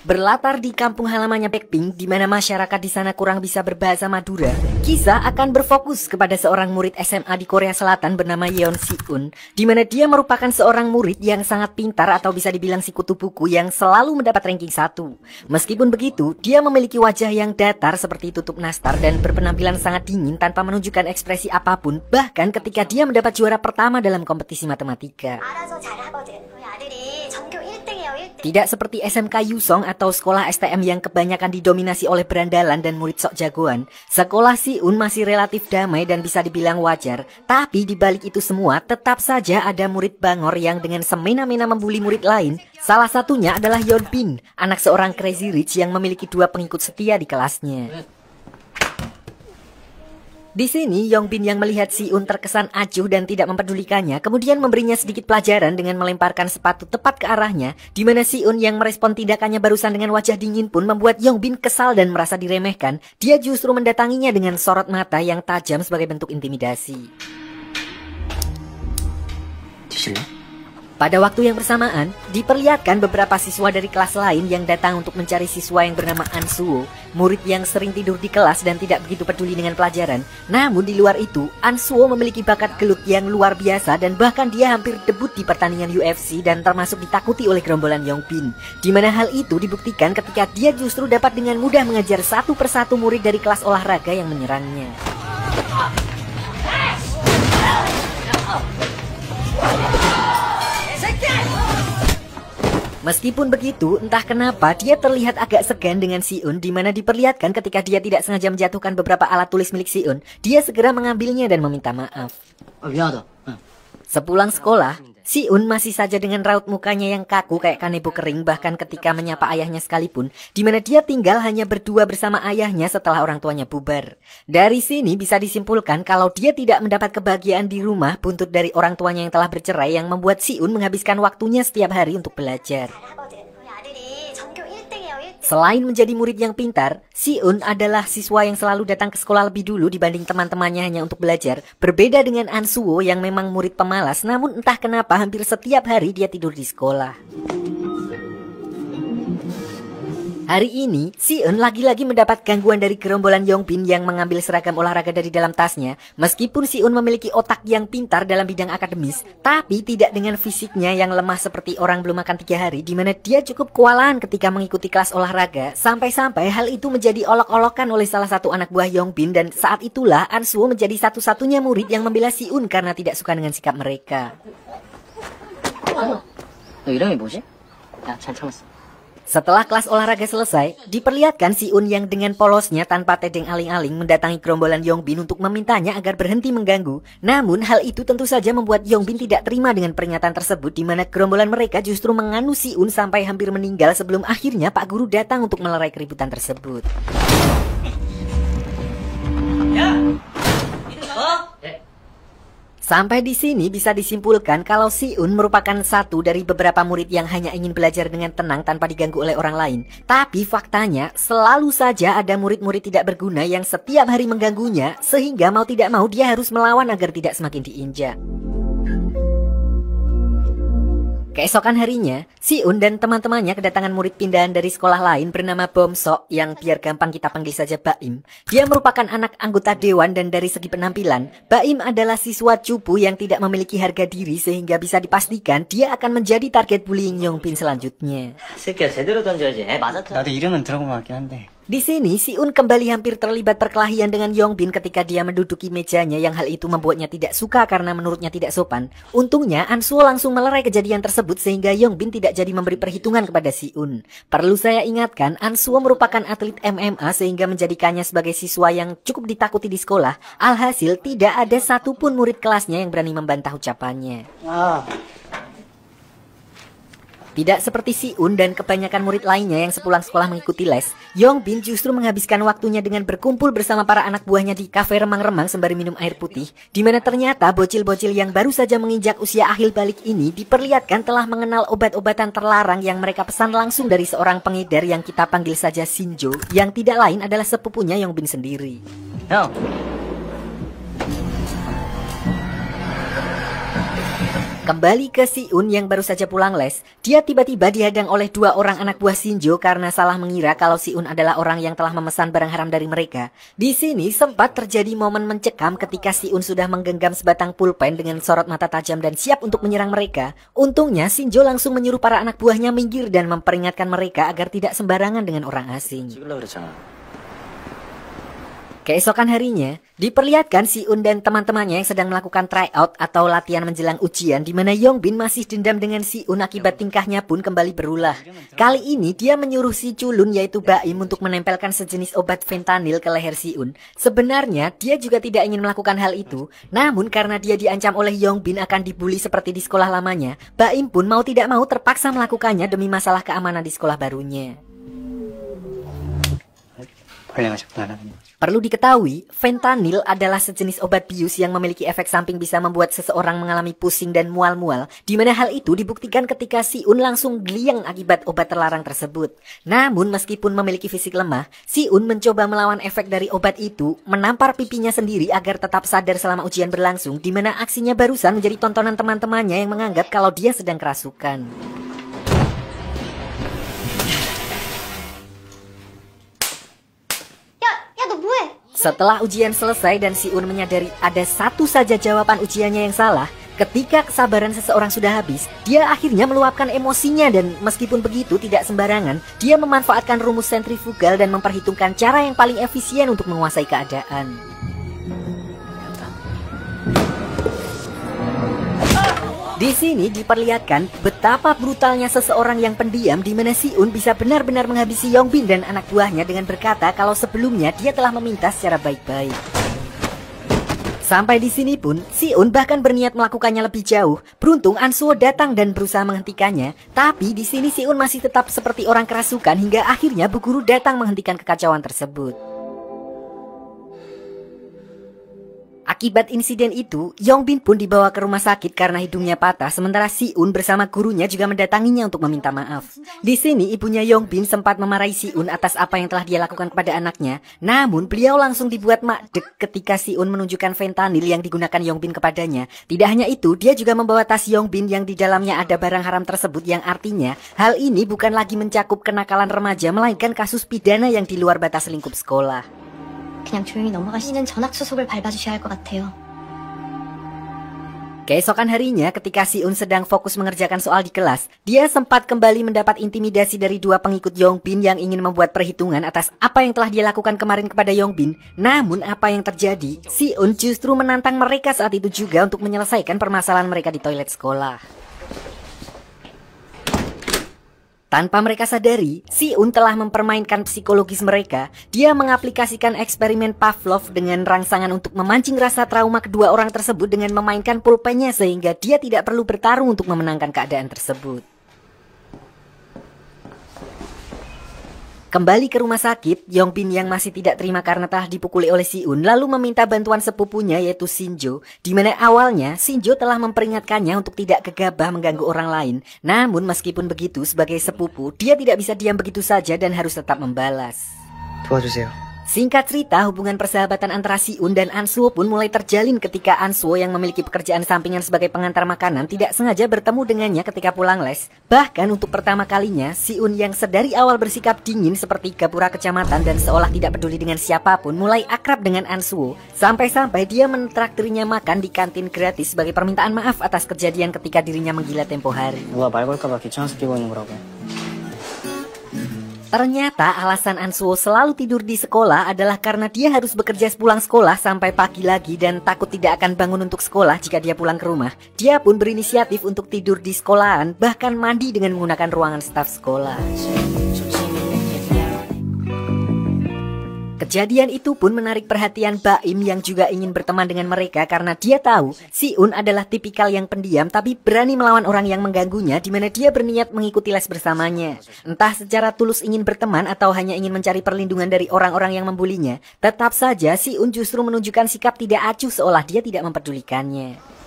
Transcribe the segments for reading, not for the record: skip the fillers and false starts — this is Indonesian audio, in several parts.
Berlatar di kampung halamannya Blackpink, di mana masyarakat di sana kurang bisa berbahasa Madura, kisah akan berfokus kepada seorang murid SMA di Korea Selatan bernama Yeon Si-un, di mana dia merupakan seorang murid yang sangat pintar atau bisa dibilang si kutu buku yang selalu mendapat ranking 1. Meskipun begitu, dia memiliki wajah yang datar seperti tutup nastar dan berpenampilan sangat dingin tanpa menunjukkan ekspresi apapun, bahkan ketika dia mendapat juara pertama dalam kompetisi matematika. Tidak seperti SMK Yusong atau sekolah STM yang kebanyakan didominasi oleh berandalan dan murid sok jagoan, sekolah Si-un masih relatif damai dan bisa dibilang wajar. Tapi di balik itu semua, tetap saja ada murid bangor yang dengan semena-mena membuli murid lain. Salah satunya adalah Yeonbin, anak seorang Crazy Rich yang memiliki 2 pengikut setia di kelasnya. Di sini, Yeonbin yang melihat Si-un terkesan acuh dan tidak mempedulikannya, kemudian memberinya sedikit pelajaran dengan melemparkan sepatu tepat ke arahnya, di mana Si-un yang merespon tindakannya barusan dengan wajah dingin pun membuat Yeonbin kesal dan merasa diremehkan. Dia justru mendatanginya dengan sorot mata yang tajam sebagai bentuk intimidasi. Pada waktu yang bersamaan, diperlihatkan beberapa siswa dari kelas lain yang datang untuk mencari siswa yang bernama An-suo, murid yang sering tidur di kelas dan tidak begitu peduli dengan pelajaran. Namun di luar itu, An-suo memiliki bakat gelut yang luar biasa dan bahkan dia hampir debut di pertandingan UFC dan termasuk ditakuti oleh gerombolan Yeonbin. Di mana hal itu dibuktikan ketika dia justru dapat dengan mudah mengejar satu persatu murid dari kelas olahraga yang menyerangnya. Meskipun begitu, entah kenapa dia terlihat agak segan dengan Si-un, di mana diperlihatkan ketika dia tidak sengaja menjatuhkan beberapa alat tulis milik Si-un, dia segera mengambilnya dan meminta maaf. Sepulang sekolah, Si-un masih saja dengan raut mukanya yang kaku kayak kanebo kering, bahkan ketika menyapa ayahnya sekalipun, di mana dia tinggal hanya berdua bersama ayahnya setelah orang tuanya bubar. Dari sini bisa disimpulkan kalau dia tidak mendapat kebahagiaan di rumah buntut dari orang tuanya yang telah bercerai, yang membuat Si-un menghabiskan waktunya setiap hari untuk belajar. Selain menjadi murid yang pintar, Si-un adalah siswa yang selalu datang ke sekolah lebih dulu dibanding teman-temannya hanya untuk belajar. Berbeda dengan An-suo yang memang murid pemalas, namun entah kenapa hampir setiap hari dia tidur di sekolah. Hari ini, Si-un lagi-lagi mendapat gangguan dari gerombolan Yeonbin yang mengambil seragam olahraga dari dalam tasnya. Meskipun Si-un memiliki otak yang pintar dalam bidang akademis, tapi tidak dengan fisiknya yang lemah seperti orang belum makan 3 hari, di mana dia cukup kewalahan ketika mengikuti kelas olahraga. Sampai-sampai hal itu menjadi olok-olokan oleh salah satu anak buah Yeonbin, dan saat itulah An-suo menjadi satu-satunya murid yang membela Si-un karena tidak suka dengan sikap mereka. Setelah kelas olahraga selesai, diperlihatkan Si-un yang dengan polosnya tanpa tedeng aling-aling mendatangi gerombolan Yeonbin untuk memintanya agar berhenti mengganggu. Namun hal itu tentu saja membuat Yeonbin tidak terima dengan pernyataan tersebut, di mana gerombolan mereka justru menganu Si-un sampai hampir meninggal sebelum akhirnya Pak Guru datang untuk melerai keributan tersebut. Sampai di sini bisa disimpulkan kalau Si-un merupakan satu dari beberapa murid yang hanya ingin belajar dengan tenang tanpa diganggu oleh orang lain. Tapi faktanya selalu saja ada murid-murid tidak berguna yang setiap hari mengganggunya, sehingga mau tidak mau dia harus melawan agar tidak semakin diinjak. Keesokan harinya, Si-un dan teman-temannya kedatangan murid pindahan dari sekolah lain bernama Bom-sok, yang biar gampang kita panggil saja Baim. Dia merupakan anak anggota dewan dan dari segi penampilan, Baim adalah siswa cupu yang tidak memiliki harga diri sehingga bisa dipastikan dia akan menjadi target bullying Yeonbin selanjutnya. Di sini, Si-un kembali hampir terlibat perkelahian dengan Yeonbin ketika dia menduduki mejanya, yang hal itu membuatnya tidak suka karena menurutnya tidak sopan. Untungnya, An-suo langsung melerai kejadian tersebut sehingga Yeonbin tidak jadi memberi perhitungan kepada Si-un. Perlu saya ingatkan, An-suo merupakan atlet MMA sehingga menjadikannya sebagai siswa yang cukup ditakuti di sekolah. Alhasil, tidak ada satupun murid kelasnya yang berani membantah ucapannya. Tidak seperti Si-un dan kebanyakan murid lainnya yang sepulang sekolah mengikuti les, Yeonbin justru menghabiskan waktunya dengan berkumpul bersama para anak buahnya di kafe remang-remang sembari minum air putih, di mana ternyata bocil-bocil yang baru saja menginjak usia akhir balik ini diperlihatkan telah mengenal obat-obatan terlarang yang mereka pesan langsung dari seorang pengedar yang kita panggil saja Shinjo, yang tidak lain adalah sepupunya Yeonbin sendiri. Kembali ke Si-un yang baru saja pulang les, dia tiba-tiba dihadang oleh dua orang anak buah Shinjo karena salah mengira kalau Si-un adalah orang yang telah memesan barang haram dari mereka. Di sini sempat terjadi momen mencekam ketika Si-un sudah menggenggam sebatang pulpen dengan sorot mata tajam dan siap untuk menyerang mereka. Untungnya Shinjo langsung menyuruh para anak buahnya minggir dan memperingatkan mereka agar tidak sembarangan dengan orang asing. Keesokan harinya, diperlihatkan Si-un dan teman-temannya yang sedang melakukan tryout atau latihan menjelang ujian di mana Yongbin masih dendam dengan Si-un akibat tingkahnya pun kembali berulah. Kali ini dia menyuruh si culun yaitu Baim untuk menempelkan sejenis obat fentanyl ke leher Si-un. Sebenarnya dia juga tidak ingin melakukan hal itu, namun karena dia diancam oleh Yongbin akan dibully seperti di sekolah lamanya, Baim pun mau tidak mau terpaksa melakukannya demi masalah keamanan di sekolah barunya. Perlu diketahui, fentanyl adalah sejenis obat bius yang memiliki efek samping bisa membuat seseorang mengalami pusing dan mual-mual, di mana hal itu dibuktikan ketika Si-un langsung geliang akibat obat terlarang tersebut. Namun meskipun memiliki fisik lemah, Si-un mencoba melawan efek dari obat itu, menampar pipinya sendiri agar tetap sadar selama ujian berlangsung, di mana aksinya barusan menjadi tontonan teman-temannya yang menganggap kalau dia sedang kerasukan. Setelah ujian selesai dan Si-un menyadari ada satu saja jawaban ujiannya yang salah, ketika kesabaran seseorang sudah habis, dia akhirnya meluapkan emosinya dan meskipun begitu tidak sembarangan, dia memanfaatkan rumus sentrifugal dan memperhitungkan cara yang paling efisien untuk menguasai keadaan. Di sini diperlihatkan betapa brutalnya seseorang yang pendiam di mana Si-un bisa benar-benar menghabisi Yongbin dan anak buahnya dengan berkata kalau sebelumnya dia telah meminta secara baik-baik. Sampai di sini pun, Si-un bahkan berniat melakukannya lebih jauh. Beruntung Ansuo datang dan berusaha menghentikannya, tapi di sini Si-un masih tetap seperti orang kerasukan hingga akhirnya Bu Guru datang menghentikan kekacauan tersebut. Akibat insiden itu, Yongbin pun dibawa ke rumah sakit karena hidungnya patah, sementara Si-un bersama gurunya juga mendatanginya untuk meminta maaf. Di sini ibunya Yongbin sempat memarahi Si-un atas apa yang telah dia lakukan kepada anaknya, namun beliau langsung dibuat makdek ketika Si-un menunjukkan fentanyl yang digunakan Yongbin kepadanya. Tidak hanya itu, dia juga membawa tas Yongbin yang di dalamnya ada barang haram tersebut yang artinya hal ini bukan lagi mencakup kenakalan remaja, melainkan kasus pidana yang di luar batas lingkup sekolah. 그냥 조용히 넘어가시는 전학수속을 밟아주셔야 할 것 같아요. Keesokan harinya ketika Si-un sedang fokus mengerjakan soal di kelas, dia sempat kembali mendapat intimidasi dari dua pengikut Yongbin yang ingin membuat perhitungan atas apa yang telah dia lakukan kemarin kepada Yongbin. Namun apa yang terjadi? Si-un justru menantang mereka saat itu juga untuk menyelesaikan permasalahan mereka di toilet sekolah. Tanpa mereka sadari, Si-un telah mempermainkan psikologis mereka. Dia mengaplikasikan eksperimen Pavlov dengan rangsangan untuk memancing rasa trauma kedua orang tersebut dengan memainkan pulpennya sehingga dia tidak perlu bertarung untuk memenangkan keadaan tersebut. Kembali ke rumah sakit, Yongbin yang masih tidak terima karena telah dipukuli oleh Si-un lalu meminta bantuan sepupunya yaitu Shinjo, di mana awalnya Shinjo telah memperingatkannya untuk tidak gegabah mengganggu orang lain. Namun meskipun begitu sebagai sepupu, dia tidak bisa diam begitu saja dan harus tetap membalas. 도와주세요. Singkat cerita, hubungan persahabatan antara Si-un dan Ansuo pun mulai terjalin ketika Ansuo yang memiliki pekerjaan sampingan sebagai pengantar makanan tidak sengaja bertemu dengannya ketika pulang les. Bahkan untuk pertama kalinya, Si-un yang sedari awal bersikap dingin seperti gapura kecamatan dan seolah tidak peduli dengan siapapun mulai akrab dengan Ansuo. Sampai-sampai dia mentraktirnya makan di kantin gratis sebagai permintaan maaf atas kejadian ketika dirinya menggila tempo hari. 누가 말 걸까봐 귀찮아서 끼고 있는 거라고. Ternyata alasan Ansuo selalu tidur di sekolah adalah karena dia harus bekerja sepulang sekolah sampai pagi lagi dan takut tidak akan bangun untuk sekolah jika dia pulang ke rumah. Dia pun berinisiatif untuk tidur di sekolahan, bahkan mandi dengan menggunakan ruangan staf sekolah. Kejadian itu pun menarik perhatian Baim yang juga ingin berteman dengan mereka karena dia tahu Si-un adalah tipikal yang pendiam tapi berani melawan orang yang mengganggunya di mana dia berniat mengikuti les bersamanya. Entah secara tulus ingin berteman atau hanya ingin mencari perlindungan dari orang-orang yang membulinya, tetap saja Si-un justru menunjukkan sikap tidak acuh seolah dia tidak memperdulikannya.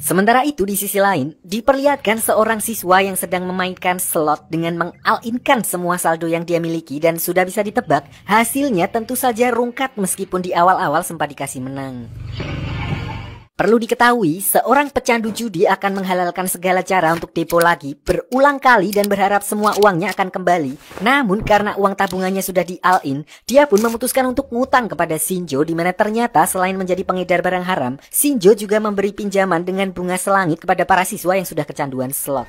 Sementara itu di sisi lain, diperlihatkan seorang siswa yang sedang memainkan slot dengan meng-all-in-kan semua saldo yang dia miliki dan sudah bisa ditebak, hasilnya tentu saja rungkat meskipun di awal-awal sempat dikasih menang. Perlu diketahui, seorang pecandu judi akan menghalalkan segala cara untuk depo lagi berulang kali dan berharap semua uangnya akan kembali. Namun karena uang tabungannya sudah di all-in, dia pun memutuskan untuk ngutang kepada Shinjo, di mana ternyata selain menjadi pengedar barang haram, Shinjo juga memberi pinjaman dengan bunga selangit kepada para siswa yang sudah kecanduan slot.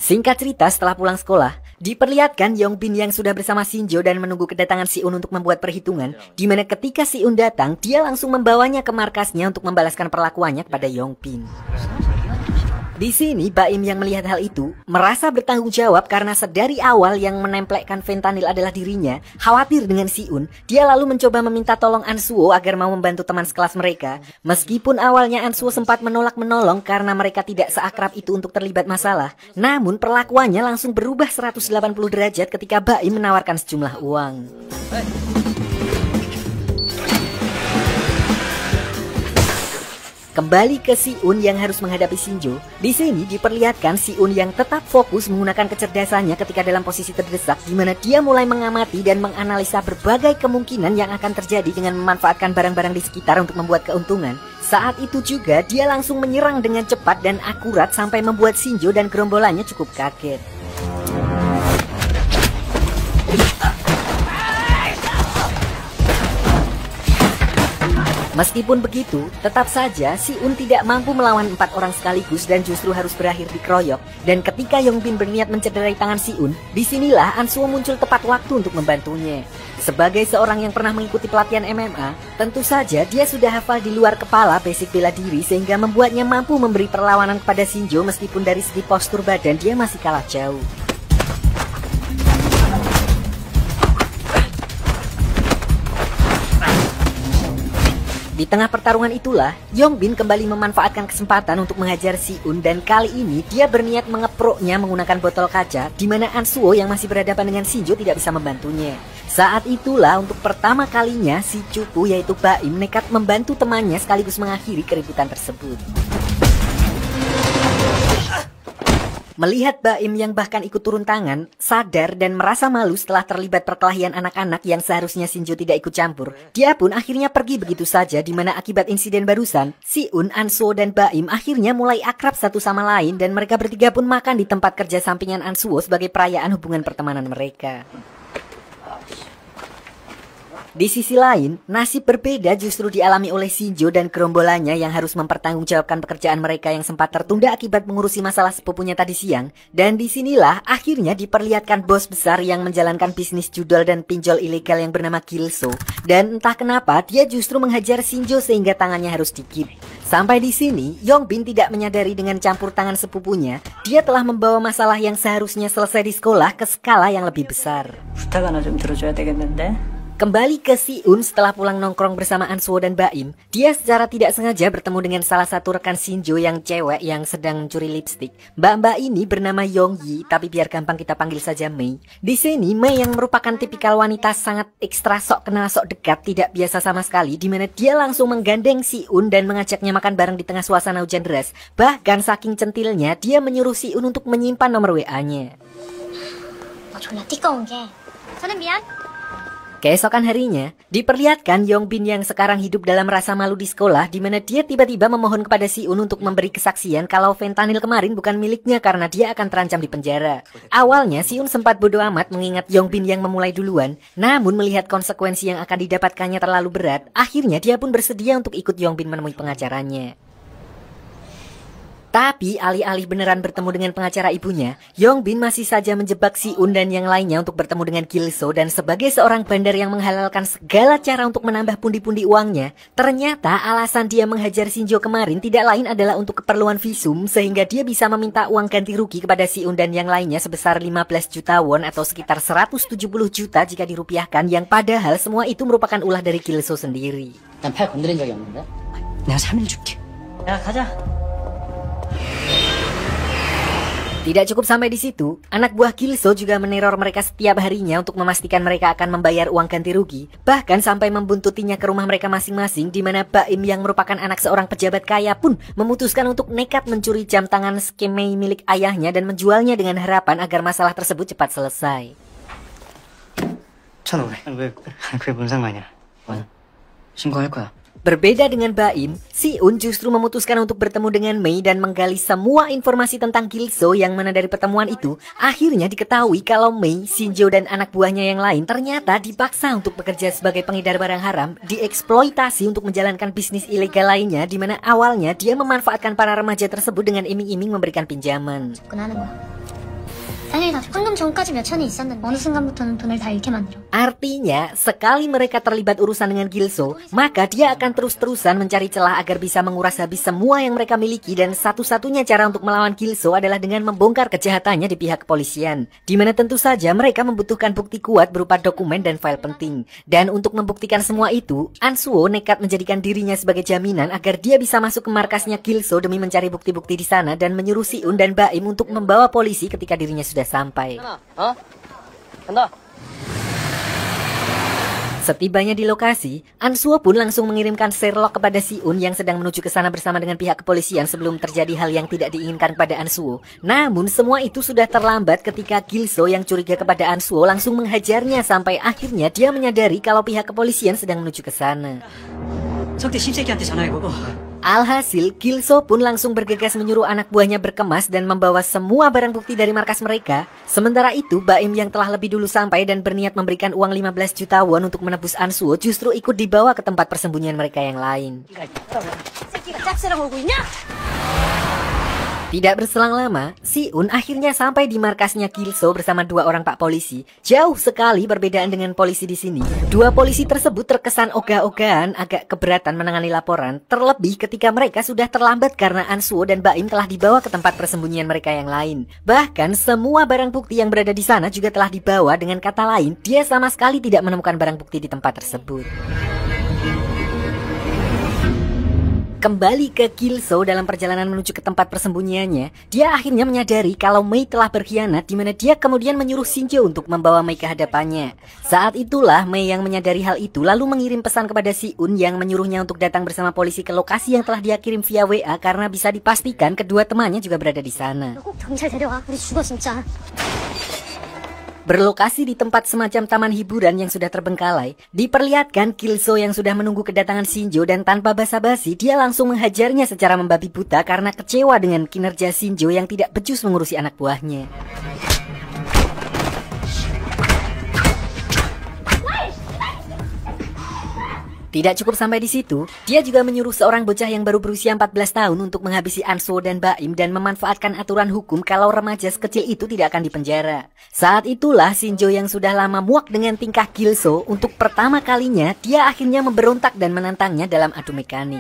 Singkat cerita, setelah pulang sekolah, diperlihatkan Yongbin yang sudah bersama Shinjo dan menunggu kedatangan Si-un untuk membuat perhitungan, di mana ketika Si-un datang, dia langsung membawanya ke markasnya untuk membalaskan perlakuannya kepada Yongbin. Di sini, Baim yang melihat hal itu merasa bertanggung jawab karena sedari awal yang menempelkan fentanyl adalah dirinya. Khawatir dengan Si-un, dia lalu mencoba meminta tolong Ansuo agar mau membantu teman sekelas mereka. Meskipun awalnya Ansuo sempat menolak menolong karena mereka tidak seakrab itu untuk terlibat masalah, namun perlakuannya langsung berubah 180 derajat ketika Baim menawarkan sejumlah uang. Kembali ke Si-un yang harus menghadapi Shinjo. Di sini diperlihatkan Si-un yang tetap fokus menggunakan kecerdasannya ketika dalam posisi terdesak, di mana dia mulai mengamati dan menganalisa berbagai kemungkinan yang akan terjadi dengan memanfaatkan barang-barang di sekitar untuk membuat keuntungan. Saat itu juga dia langsung menyerang dengan cepat dan akurat sampai membuat Shinjo dan gerombolannya cukup kaget. Meskipun begitu, tetap saja Si-un tidak mampu melawan 4 orang sekaligus dan justru harus berakhir dikeroyok. Dan ketika Yongbin berniat mencederai tangan Si-un, disinilah Ansuo muncul tepat waktu untuk membantunya. Sebagai seorang yang pernah mengikuti pelatihan MMA, tentu saja dia sudah hafal di luar kepala basic bela diri sehingga membuatnya mampu memberi perlawanan kepada Shinjo meskipun dari segi postur badan dia masih kalah jauh. Di tengah pertarungan itulah, Yongbin kembali memanfaatkan kesempatan untuk menghajar Si-un dan kali ini dia berniat mengeproknya menggunakan botol kaca, di mana Ansuo yang masih berhadapan dengan Shinjo tidak bisa membantunya. Saat itulah untuk pertama kalinya si cupu yaitu Baim nekat membantu temannya sekaligus mengakhiri keributan tersebut. Melihat Baim yang bahkan ikut turun tangan, sadar dan merasa malu setelah terlibat perkelahian anak-anak yang seharusnya Shinjo tidak ikut campur, dia pun akhirnya pergi begitu saja, di mana akibat insiden barusan, Si-un, Ansuo, dan Baim akhirnya mulai akrab satu sama lain dan mereka bertiga pun makan di tempat kerja sampingan Ansuo sebagai perayaan hubungan pertemanan mereka. Di sisi lain, nasib berbeda justru dialami oleh Shinjo dan gerombolannya yang harus mempertanggungjawabkan pekerjaan mereka yang sempat tertunda akibat mengurusi masalah sepupunya tadi siang. Dan disinilah akhirnya diperlihatkan bos besar yang menjalankan bisnis judol dan pinjol ilegal yang bernama Gilso. Dan entah kenapa dia justru menghajar Shinjo sehingga tangannya harus dikip. Sampai di sini, Yongbin tidak menyadari dengan campur tangan sepupunya, dia telah membawa masalah yang seharusnya selesai di sekolah ke skala yang lebih besar. 부탁 하나 좀 들어줘야 되겠는데? Kembali ke Si-un setelah pulang nongkrong bersama Ansuo dan Baim, dia secara tidak sengaja bertemu dengan salah satu rekan Shinjo yang cewek yang sedang mencuri lipstik. Mbak-mbak ini bernama Yongyi, tapi biar gampang kita panggil saja Mei. Di sini Mei yang merupakan tipikal wanita sangat ekstra sok kenal sok dekat, tidak biasa sama sekali, di mana dia langsung menggandeng Si-un dan mengajaknya makan bareng di tengah suasana hujan deras. Bahkan saking centilnya, dia menyuruh Si-un untuk menyimpan nomor WA-nya. 졸라 띠꺼운 게. 저는 미안. Keesokan harinya, diperlihatkan Yongbin yang sekarang hidup dalam rasa malu di sekolah, di mana dia tiba-tiba memohon kepada Si-un untuk memberi kesaksian kalau fentanyl kemarin bukan miliknya karena dia akan terancam di penjara. Awalnya Si-un sempat bodoh amat mengingat Yongbin yang memulai duluan, namun melihat konsekuensi yang akan didapatkannya terlalu berat, akhirnya dia pun bersedia untuk ikut Yongbin menemui pengacaranya. Tapi alih-alih beneran bertemu dengan pengacara ibunya, Yongbin masih saja menjebak Si-un dan yang lainnya untuk bertemu dengan Gilso. Dan sebagai seorang bandar yang menghalalkan segala cara untuk menambah pundi-pundi uangnya, ternyata alasan dia menghajar Shinjo kemarin tidak lain adalah untuk keperluan visum, sehingga dia bisa meminta uang ganti rugi kepada Si-un dan yang lainnya sebesar 15 juta won atau sekitar 170 juta jika dirupiahkan, yang padahal semua itu merupakan ulah dari Gilso sendiri. 난 팔 건드린 적이 없는데? 내가 3일 줄게. 야, 가자. Tidak cukup sampai di situ, anak buah Gilso juga meneror mereka setiap harinya untuk memastikan mereka akan membayar uang ganti rugi, bahkan sampai membuntutinya ke rumah mereka masing-masing, di mana Baim yang merupakan anak seorang pejabat kaya pun memutuskan untuk nekat mencuri jam tangan skemei milik ayahnya dan menjualnya dengan harapan agar masalah tersebut cepat selesai. 1,500. 왜 그게 뭔 상관이야? 신고할 거야. Berbeda dengan Baim, Si-un justru memutuskan untuk bertemu dengan Mei dan menggali semua informasi tentang Gilso yang mana dari pertemuan itu akhirnya diketahui kalau Mei, Shinjo dan anak buahnya yang lain ternyata dipaksa untuk bekerja sebagai pengedar barang haram, dieksploitasi untuk menjalankan bisnis ilegal lainnya di mana awalnya dia memanfaatkan para remaja tersebut dengan iming-iming memberikan pinjaman. 접근하는 거야. 당연히 다 황금 전까지 몇 천이 있었는데 어느 순간부터는 돈을 다 잃게 만들어. Artinya, sekali mereka terlibat urusan dengan Gilso, maka dia akan terus-terusan mencari celah agar bisa menguras habis semua yang mereka miliki dan satu-satunya cara untuk melawan Gilso adalah dengan membongkar kejahatannya di pihak kepolisian. Di mana tentu saja mereka membutuhkan bukti kuat berupa dokumen dan file penting. Dan untuk membuktikan semua itu, Ansuo nekat menjadikan dirinya sebagai jaminan agar dia bisa masuk ke markasnya Gilso demi mencari bukti-bukti di sana dan menyuruh Si-un dan Baim untuk membawa polisi ketika dirinya sudah sampai. Setibanya di lokasi, Ansuo pun langsung mengirimkan Sherlock kepada Si-un yang sedang menuju ke sana bersama dengan pihak kepolisian sebelum terjadi hal yang tidak diinginkan pada Ansuo. Namun semua itu sudah terlambat ketika Gilso yang curiga kepada Ansuo langsung menghajarnya sampai akhirnya dia menyadari kalau pihak kepolisian sedang menuju ke sana. 석대 심새끼한테 전화해보고. Alhasil, Gilso pun langsung bergegas menyuruh anak buahnya berkemas dan membawa semua barang bukti dari markas mereka. Sementara itu, Baim yang telah lebih dulu sampai dan berniat memberikan uang 15 juta won untuk menebus Ansuo justru ikut dibawa ke tempat persembunyian mereka yang lain. Tidak berselang lama, Si-un akhirnya sampai di markasnya Gilso bersama dua orang pak polisi. Jauh sekali perbedaan dengan polisi di sini. Dua polisi tersebut terkesan ogah-ogahan, agak keberatan menangani laporan, terlebih ketika mereka sudah terlambat karena Ansuo dan Baim telah dibawa ke tempat persembunyian mereka yang lain. Bahkan semua barang bukti yang berada di sana juga telah dibawa, dengan kata lain, dia sama sekali tidak menemukan barang bukti di tempat tersebut. Kembali ke Gilso dalam perjalanan menuju ke tempat persembunyiannya, dia akhirnya menyadari kalau Mei telah berkhianat, di mana dia kemudian menyuruh Shinjo untuk membawa Mei ke hadapannya. Saat itulah Mei yang menyadari hal itu lalu mengirim pesan kepada Si-un yang menyuruhnya untuk datang bersama polisi ke lokasi yang telah dia kirim via WA karena bisa dipastikan kedua temannya juga berada di sana. 꼭 경찰 데려와. 우리 죽어 진짜. Berlokasi di tempat semacam taman hiburan yang sudah terbengkalai, diperlihatkan Gilso yang sudah menunggu kedatangan Shinjo dan tanpa basa-basi dia langsung menghajarnya secara membabi buta karena kecewa dengan kinerja Shinjo yang tidak becus mengurusi anak buahnya. Tidak cukup sampai di situ, dia juga menyuruh seorang bocah yang baru berusia 14 tahun untuk menghabisi Ansuo dan Baim dan memanfaatkan aturan hukum kalau remaja sekecil itu tidak akan dipenjara. Saat itulah Shinjo yang sudah lama muak dengan tingkah Gilso, untuk pertama kalinya dia akhirnya memberontak dan menantangnya dalam adu mekanik.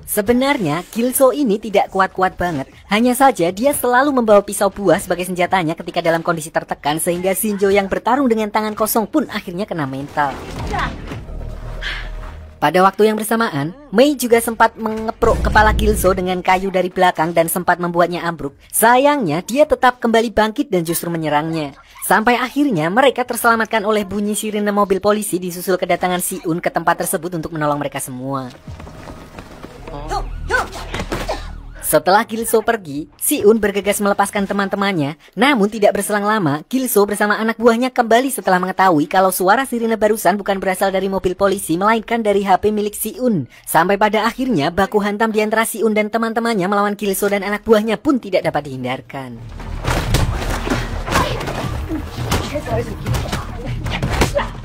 Sebenarnya Gilso ini tidak kuat-kuat banget. Hanya saja dia selalu membawa pisau buah sebagai senjatanya ketika dalam kondisi tertekan, sehingga Shinjo yang bertarung dengan tangan kosong pun akhirnya kena mental. Pada waktu yang bersamaan, Mei juga sempat mengepruk kepala Gilso dengan kayu dari belakang dan sempat membuatnya ambruk. Sayangnya dia tetap kembali bangkit dan justru menyerangnya. Sampai akhirnya mereka terselamatkan oleh bunyi sirine mobil polisi disusul kedatangan Si-un ke tempat tersebut untuk menolong mereka semua. Setelah Gilso pergi, Si-un bergegas melepaskan teman-temannya. Namun tidak berselang lama, Gilso bersama anak buahnya kembali setelah mengetahui kalau suara sirine barusan bukan berasal dari mobil polisi, melainkan dari HP milik Si-un. Sampai pada akhirnya baku hantam di antara Si-un dan teman-temannya melawan Gilso dan anak buahnya pun tidak dapat dihindarkan.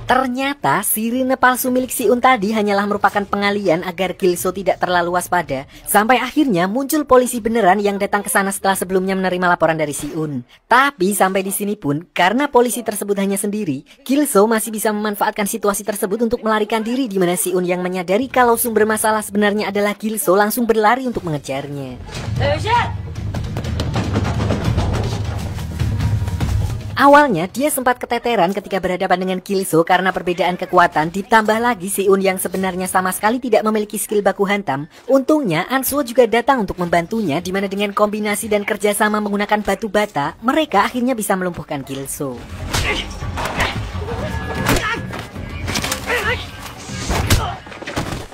Ternyata sirine palsu milik Si-un tadi hanyalah merupakan pengalian agar Gilso tidak terlalu waspada. Sampai akhirnya muncul polisi beneran yang datang ke sana setelah sebelumnya menerima laporan dari Si-un. Tapi sampai di sini pun, karena polisi tersebut hanya sendiri, Gilso masih bisa memanfaatkan situasi tersebut untuk melarikan diri, di mana Si-un yang menyadari kalau sumber masalah sebenarnya adalah Gilso langsung berlari untuk mengejarnya. Awalnya dia sempat keteteran ketika berhadapan dengan Gilso karena perbedaan kekuatan, ditambah lagi Si-un yang sebenarnya sama sekali tidak memiliki skill baku hantam. Untungnya Ansuo juga datang untuk membantunya, di mana dengan kombinasi dan kerjasama menggunakan batu bata, mereka akhirnya bisa melumpuhkan Gilso.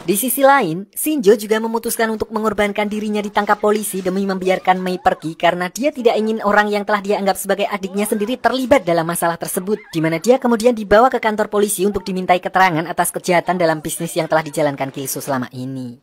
Di sisi lain, Shinjo juga memutuskan untuk mengorbankan dirinya ditangkap polisi demi membiarkan Mei pergi karena dia tidak ingin orang yang telah dia anggap sebagai adiknya sendiri terlibat dalam masalah tersebut, di mana dia kemudian dibawa ke kantor polisi untuk dimintai keterangan atas kejahatan dalam bisnis yang telah dijalankan Kilso selama ini.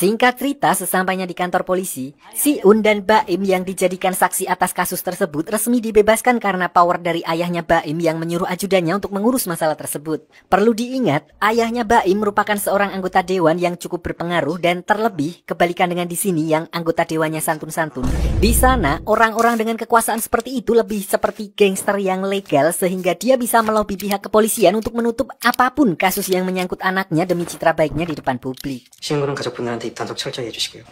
Singkat cerita, sesampainya di kantor polisi, Si-un dan Baim yang dijadikan saksi atas kasus tersebut resmi dibebaskan karena power dari ayahnya Baim yang menyuruh ajudannya untuk mengurus masalah tersebut. Perlu diingat, ayahnya Baim merupakan seorang anggota dewan yang cukup berpengaruh dan terlebih kebalikan dengan di sini yang anggota dewannya santun-santun. Di sana, orang-orang dengan kekuasaan seperti itu lebih seperti gangster yang legal sehingga dia bisa melobi pihak kepolisian untuk menutup apapun kasus yang menyangkut anaknya demi citra baiknya di depan publik. 신고는 가족분들한테 단속 철저히 해주시고요.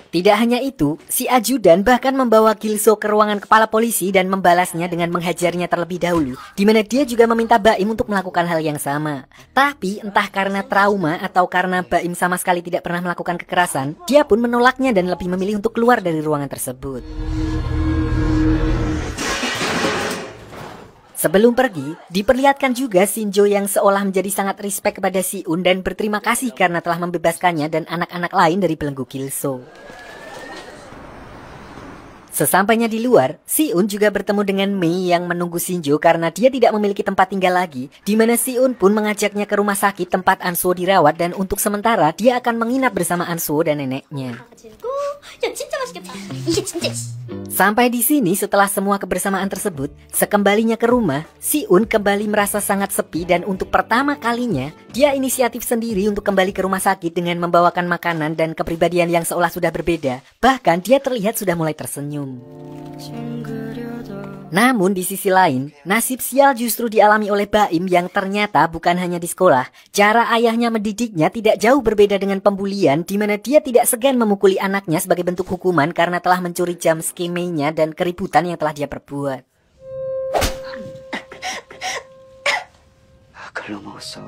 Tidak hanya itu, si ajudan bahkan membawa Kilso ke ruangan kepala polisi dan membalasnya dengan menghajarnya terlebih dahulu, di mana dia juga meminta Baim untuk melakukan hal yang sama. Tapi entah karena trauma atau karena Baim sama sekali tidak pernah melakukan kekerasan, dia pun menolaknya dan lebih memilih untuk keluar dari ruangan tersebut. Sebelum pergi, diperlihatkan juga Shinjo yang seolah menjadi sangat respect kepada Si-un dan berterima kasih karena telah membebaskannya dan anak-anak lain dari belenggu Kilso. Sesampainya di luar, Si-un juga bertemu dengan Mei yang menunggu Shinjo karena dia tidak memiliki tempat tinggal lagi, di mana Si-un pun mengajaknya ke rumah sakit tempat Ansuo dirawat dan untuk sementara dia akan menginap bersama Ansuo dan neneknya. 야 진짜 맛있겠다. 이게 진짜. Sampai di sini setelah semua kebersamaan tersebut, sekembalinya ke rumah, Si-un kembali merasa sangat sepi dan untuk pertama kalinya, dia inisiatif sendiri untuk kembali ke rumah sakit dengan membawakan makanan dan kepribadian yang seolah sudah berbeda. Bahkan dia terlihat sudah mulai tersenyum. Namun di sisi lain, nasib sial justru dialami oleh Baim yang ternyata bukan hanya di sekolah. Cara ayahnya mendidiknya tidak jauh berbeda dengan pembulian, di mana dia tidak segan memukuli anaknya sebagai bentuk hukuman karena telah mencuri jam skemenya dan keributan yang telah dia perbuat. 글로 먹었어.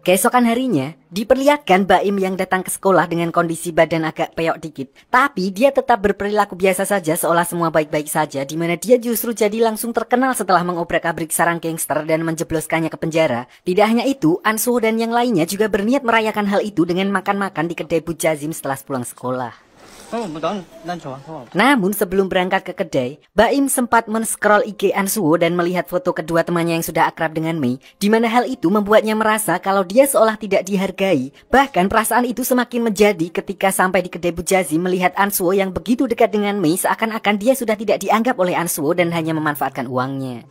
Keesokan harinya, diperlihatkan Baim yang datang ke sekolah dengan kondisi badan agak peyok dikit. Tapi dia tetap berperilaku biasa saja seolah semua baik-baik saja, di mana dia justru jadi langsung terkenal setelah mengobrak-abrik sarang gangster dan menjebloskannya ke penjara. Tidak hanya itu, Ansuo dan yang lainnya juga berniat merayakan hal itu dengan makan-makan di kedai Bujazim setelah pulang sekolah. 난 좋아. Namun sebelum berangkat ke kedai, Baim sempat men-scroll IG Ansuo dan melihat foto kedua temannya yang sudah akrab dengan Mei, di mana hal itu membuatnya merasa kalau dia seolah tidak dihargai. Bahkan perasaan itu semakin menjadi ketika sampai di kedai Bujazim melihat Ansuo yang begitu dekat dengan Mei seakan-akan dia sudah tidak dianggap oleh Ansuo dan hanya memanfaatkan uangnya.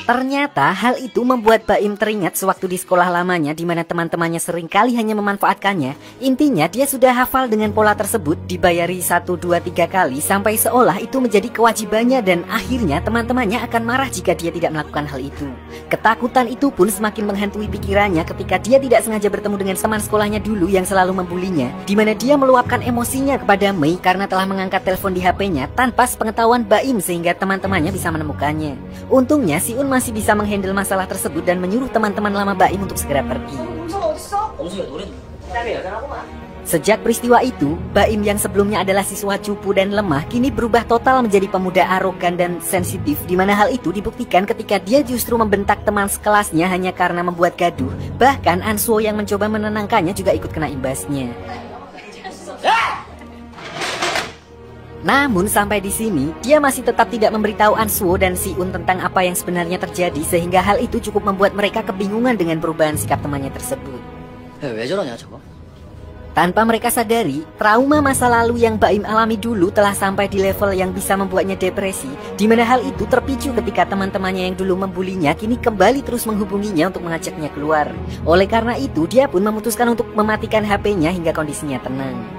Ternyata hal itu membuat Baim teringat sewaktu di sekolah lamanya di mana teman-temannya seringkali hanya memanfaatkannya. Intinya dia sudah hafal dengan pola tersebut, dibayari 1, 2, 3 kali sampai seolah itu menjadi kewajibannya dan akhirnya teman-temannya akan marah jika dia tidak melakukan hal itu. Ketakutan itu pun semakin menghantui pikirannya ketika dia tidak sengaja bertemu dengan teman sekolahnya dulu yang selalu membulinya, di mana dia meluapkan emosinya kepada Mei karena telah mengangkat telepon di HP-nya tanpa sepengetahuan Baim sehingga teman-temannya bisa menemukannya. Untungnya Si-un masih bisa menghandle masalah tersebut dan menyuruh teman-teman lama Baim untuk segera pergi. Sejak peristiwa itu, Baim yang sebelumnya adalah siswa cupu dan lemah kini berubah total menjadi pemuda arogan dan sensitif, di mana hal itu dibuktikan ketika dia justru membentak teman sekelasnya hanya karena membuat gaduh. Bahkan Ansuo yang mencoba menenangkannya juga ikut kena imbasnya. Namun sampai di sini, dia masih tetap tidak memberitahu Ansuo dan Si-un tentang apa yang sebenarnya terjadi sehingga hal itu cukup membuat mereka kebingungan dengan perubahan sikap temannya tersebut. 왜 저러냐 저거? Tanpa mereka sadari, trauma masa lalu yang Baim alami dulu telah sampai di level yang bisa membuatnya depresi, di mana hal itu terpicu ketika teman-temannya yang dulu membulinya kini kembali terus menghubunginya untuk mengajaknya keluar. Oleh karena itu, dia pun memutuskan untuk mematikan HP-nya hingga kondisinya tenang.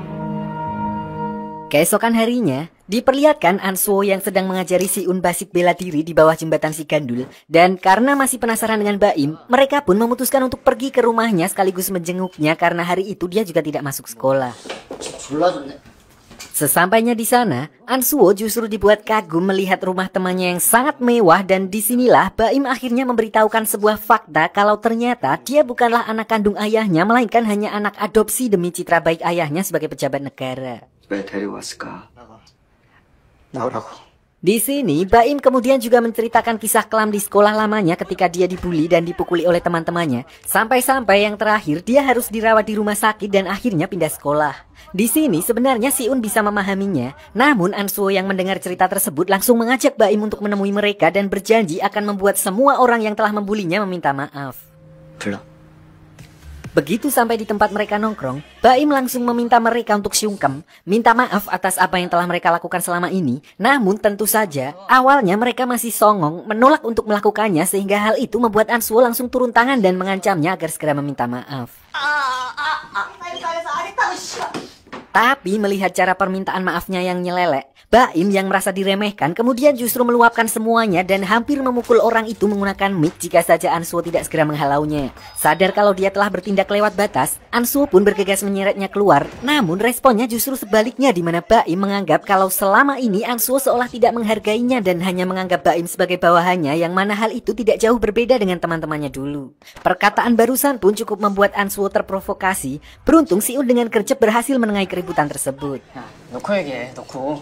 Keesokan harinya, diperlihatkan Ansuo yang sedang mengajari Si-un basic bela diri di bawah jembatan si Gandul. Dan karena masih penasaran dengan Baim, mereka pun memutuskan untuk pergi ke rumahnya sekaligus menjenguknya karena hari itu dia juga tidak masuk sekolah. Sesampainya di sana, Ansuo justru dibuat kagum melihat rumah temannya yang sangat mewah dan disinilah Baim akhirnya memberitahukan sebuah fakta kalau ternyata dia bukanlah anak kandung ayahnya melainkan hanya anak adopsi demi citra baik ayahnya sebagai pejabat negara. 왜 데리고 왔을까? 나오라고. Di sini, Baim kemudian juga menceritakan kisah kelam di sekolah lamanya ketika dia dibully dan dipukuli oleh teman-temannya. Sampai-sampai yang terakhir dia harus dirawat di rumah sakit dan akhirnya pindah sekolah. Di sini sebenarnya Si-un bisa memahaminya, namun An-suo yang mendengar cerita tersebut langsung mengajak Baim untuk menemui mereka dan berjanji akan membuat semua orang yang telah membulinya meminta maaf. 불러. Begitu sampai di tempat mereka nongkrong, Baim langsung meminta mereka untuk sungkem, minta maaf atas apa yang telah mereka lakukan selama ini. Namun tentu saja, awalnya mereka masih songong, menolak untuk melakukannya sehingga hal itu membuat An-suo langsung turun tangan dan mengancamnya agar segera meminta maaf. Tapi melihat cara permintaan maafnya yang nyelelek, Baim yang merasa diremehkan kemudian justru meluapkan semuanya dan hampir memukul orang itu menggunakan mic jika saja An-suo tidak segera menghalaunya. Sadar kalau dia telah bertindak lewat batas, An-suo pun bergegas menyeretnya keluar. Namun responnya justru sebaliknya, di mana Baim menganggap kalau selama ini An-suo seolah tidak menghargainya dan hanya menganggap Baim sebagai bawahannya, yang mana hal itu tidak jauh berbeda dengan teman-temannya dulu. Perkataan barusan pun cukup membuat An-suo terprovokasi. Beruntung Si-un dengan gercep berhasil menengahi keributan tersebut. 야, 놓고 얘기해. 놓고.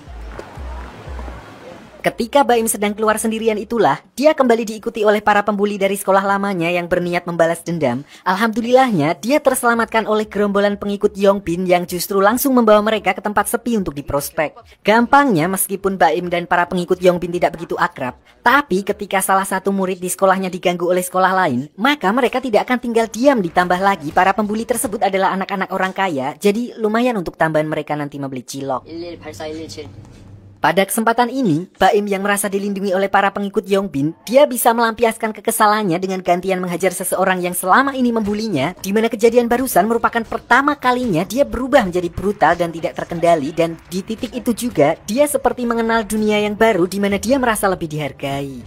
Ketika Baim sedang keluar sendirian itulah, dia kembali diikuti oleh para pembuli dari sekolah lamanya yang berniat membalas dendam. Alhamdulillahnya, dia terselamatkan oleh gerombolan pengikut Yongbin yang justru langsung membawa mereka ke tempat sepi untuk diprospek. Gampangnya, meskipun Baim dan para pengikut Yongbin tidak begitu akrab, tapi ketika salah satu murid di sekolahnya diganggu oleh sekolah lain, maka mereka tidak akan tinggal diam. Ditambah lagi, para pembuli tersebut adalah anak-anak orang kaya, jadi lumayan untuk tambahan mereka nanti membeli cilok. 1184117. Pada kesempatan ini, Baim yang merasa dilindungi oleh para pengikut Yongbin, dia bisa melampiaskan kekesalannya dengan gantian menghajar seseorang yang selama ini membulinya, di mana kejadian barusan merupakan pertama kalinya dia berubah menjadi brutal dan tidak terkendali, dan di titik itu juga dia seperti mengenal dunia yang baru di mana dia merasa lebih dihargai.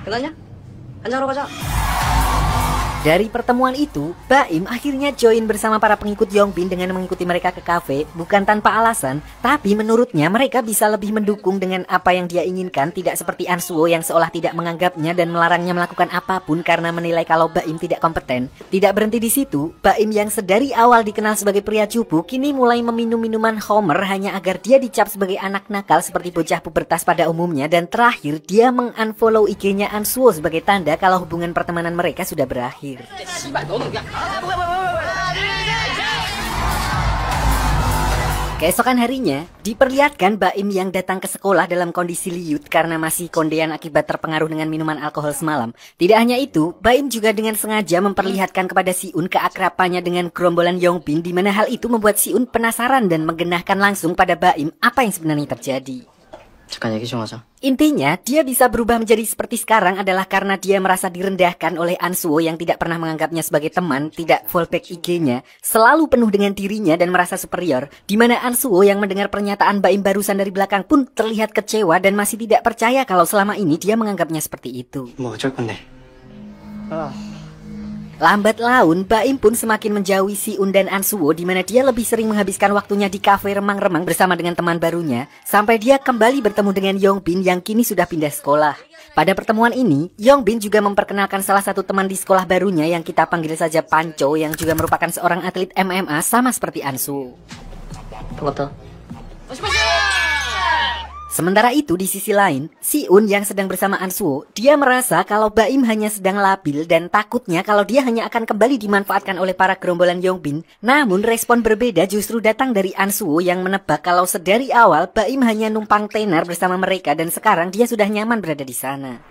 끝났냐? 한잔하러 가자. Dari pertemuan itu, Baim akhirnya join bersama para pengikut Yongbin dengan mengikuti mereka ke kafe, bukan tanpa alasan, tapi menurutnya mereka bisa lebih mendukung dengan apa yang dia inginkan, tidak seperti An-suo yang seolah tidak menganggapnya dan melarangnya melakukan apapun karena menilai kalau Baim tidak kompeten. Tidak berhenti di situ, Baim yang sedari awal dikenal sebagai pria cupu, kini mulai meminum minuman Homer hanya agar dia dicap sebagai anak nakal seperti bocah pubertas pada umumnya, dan terakhir dia mengunfollow IG-nya An-suo sebagai tanda kalau hubungan pertemanan mereka sudah berakhir. Keesokan harinya, diperlihatkan Baim yang datang ke sekolah dalam kondisi liut karena masih kondean akibat terpengaruh dengan minuman alkohol semalam. Tidak hanya itu, Baim juga dengan sengaja memperlihatkan kepada Si-un keakrabannya dengan gerombolan Yongbin, di mana hal itu membuat Si-un penasaran dan menggenahkan langsung pada Baim apa yang sebenarnya terjadi. 잠깐 얘기 좀 하자. Intinya, dia bisa berubah menjadi seperti sekarang adalah karena dia merasa direndahkan oleh An-suo yang tidak pernah menganggapnya sebagai teman, tidak fallback IG-nya, selalu penuh dengan dirinya dan merasa superior, di mana An-suo yang mendengar pernyataan Baim barusan dari belakang pun terlihat kecewa dan masih tidak percaya kalau selama ini dia menganggapnya seperti itu. 뭐 어쩔 건데. Lambat laun, Baim pun semakin menjauhi Si-un dan An-suo, di mana dia lebih sering menghabiskan waktunya di kafe remang-remang bersama dengan teman barunya, sampai dia kembali bertemu dengan Yongbin yang kini sudah pindah sekolah. Pada pertemuan ini, Yongbin juga memperkenalkan salah satu teman di sekolah barunya yang kita panggil saja Pancho, yang juga merupakan seorang atlet MMA sama seperti An-suo. 반갑다. Sementara itu di sisi lain, Si-un yang sedang bersama An-suo, dia merasa kalau Baim hanya sedang labil dan takutnya kalau dia hanya akan kembali dimanfaatkan oleh para gerombolan Yongbin. Namun respon berbeda justru datang dari An-suo yang menebak kalau sedari awal Baim hanya numpang tenar bersama mereka dan sekarang dia sudah nyaman berada di sana.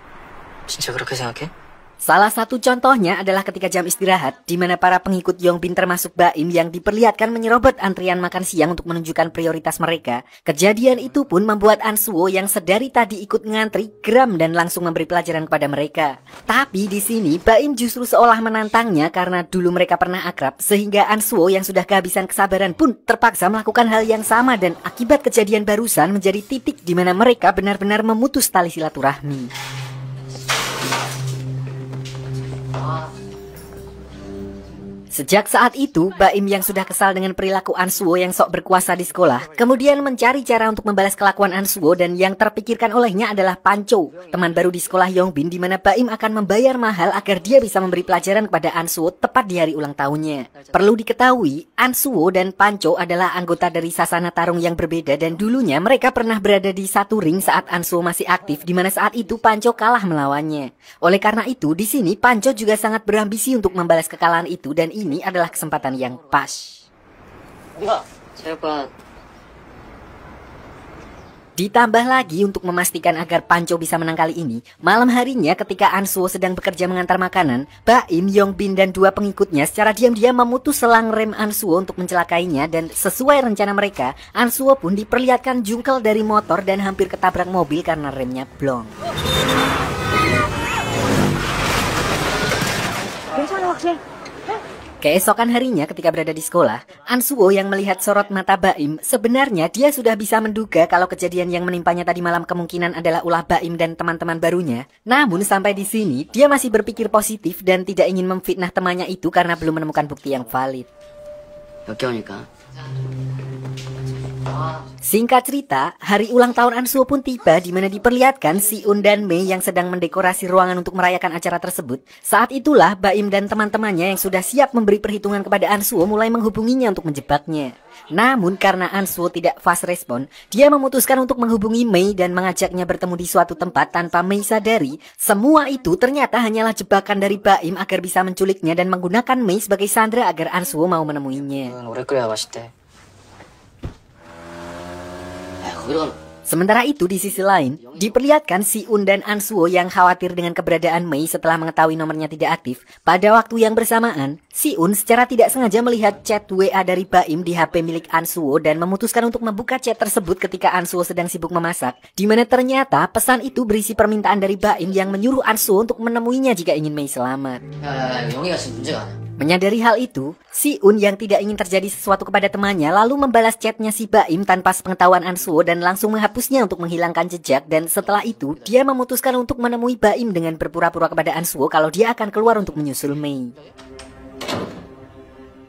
진짜 그렇게 생각해? Salah satu contohnya adalah ketika jam istirahat, di mana para pengikut Yongbin termasuk Baim yang diperlihatkan menyerobot antrian makan siang untuk menunjukkan prioritas mereka. Kejadian itu pun membuat An-suo yang sedari tadi ikut ngantri geram dan langsung memberi pelajaran kepada mereka. Tapi di sini Baim justru seolah menantangnya karena dulu mereka pernah akrab, sehingga An-suo yang sudah kehabisan kesabaran pun terpaksa melakukan hal yang sama, dan akibat kejadian barusan menjadi titik di mana mereka benar-benar memutus tali silaturahmi. Sejak saat itu, Baim yang sudah kesal dengan perilaku Ansuo yang sok berkuasa di sekolah, kemudian mencari cara untuk membalas kelakuan Ansuo dan yang terpikirkan olehnya adalah Panco, teman baru di sekolah Yongbin di mana Baim akan membayar mahal agar dia bisa memberi pelajaran kepada Ansuo tepat di hari ulang tahunnya. Perlu diketahui, Ansuo dan Panco adalah anggota dari sasana tarung yang berbeda dan dulunya mereka pernah berada di satu ring saat Ansuo masih aktif di mana saat itu Panco kalah melawannya. Oleh karena itu, di sini Panco juga sangat berambisi untuk membalas kekalahan itu dan ini adalah kesempatan yang pas. Ditambah lagi untuk memastikan agar Panco bisa menang kali ini, malam harinya ketika Ansuo sedang bekerja mengantar makanan, Baim, Yongbin dan dua pengikutnya secara diam-diam memutus selang rem Ansuo untuk mencelakainya dan sesuai rencana mereka, Ansuo pun diperlihatkan jungkel dari motor dan hampir ketabrak mobil karena remnya blong. Keesokan harinya ketika berada di sekolah, Ansuo yang melihat sorot mata Baim, sebenarnya dia sudah bisa menduga kalau kejadian yang menimpanya tadi malam kemungkinan adalah ulah Baim dan teman-teman barunya. Namun sampai di sini, dia masih berpikir positif dan tidak ingin memfitnah temannya itu karena belum menemukan bukti yang valid. Singkat cerita, hari ulang tahun Ansuo pun tiba di mana diperlihatkan Si-un dan Mei yang sedang mendekorasi ruangan untuk merayakan acara tersebut. Saat itulah Baim dan teman-temannya yang sudah siap memberi perhitungan kepada Ansuo mulai menghubunginya untuk menjebaknya. Namun karena Ansuo tidak fast respon, dia memutuskan untuk menghubungi Mei dan mengajaknya bertemu di suatu tempat tanpa Mei sadari. Semua itu ternyata hanyalah jebakan dari Baim agar bisa menculiknya dan menggunakan Mei sebagai sandera agar Ansuo mau menemuinya. Sementara itu di sisi lain, diperlihatkan Si-un dan Ansuo yang khawatir dengan keberadaan Mei setelah mengetahui nomornya tidak aktif. Pada waktu yang bersamaan, Si-un secara tidak sengaja melihat chat WA dari Baim di HP milik Ansuo dan memutuskan untuk membuka chat tersebut ketika Ansuo sedang sibuk memasak. Di mana ternyata pesan itu berisi permintaan dari Baim yang menyuruh Ansuo untuk menemuinya jika ingin Mei selamat. Menyadari hal itu, Si-un yang tidak ingin terjadi sesuatu kepada temannya lalu membalas chatnya si Baim tanpa sepengetahuan Ansuo dan langsung menghapusnya untuk menghilangkan jejak dan setelah itu dia memutuskan untuk menemui Baim dengan berpura-pura kepada Ansuo kalau dia akan keluar untuk menyusul Mei.